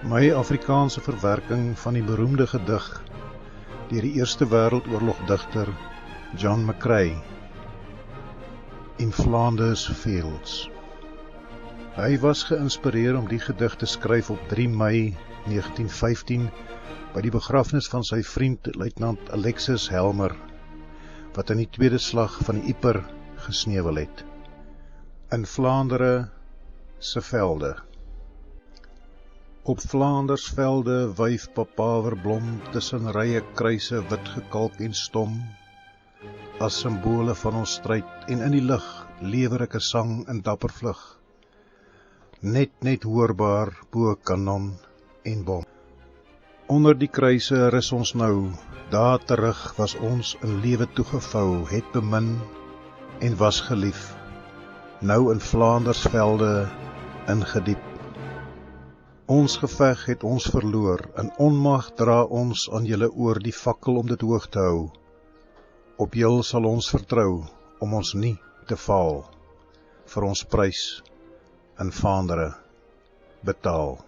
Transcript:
My Afrikaanse verwerking van die beroemde gedig deur die Eerste Wêreldoorlog-digter John McCrae, In Flanders Fields. Hy was geïnspireer om die gedig te skryf op 3 Mei 1915 by die begrafnis van sy vriend luitenant Alexis Helmer, wat in die tweede slag van die Yper gesneuwel het. In Vlaandere se velde. Op Vlaanders velde wyf papaverblom tussen rye kruise wit gekalk en stom, as simbole van ons stryd, en in die lug lewer ek 'n sang in dapper vlug, net hoorbaar bo kanon en bom. Onder die kruise rus ons nou, daar terug was ons in lewe toegevou, het bemin en was gelief, nou in Vlaanders velde ingediep. Ons geveg het ons verloor, in onmag dra ons aan julle oor die fakkel om dit hoog te hou. Op jul sal ons vertrou, om ons nie te faal, vir ons prys in Vlaandere betaal.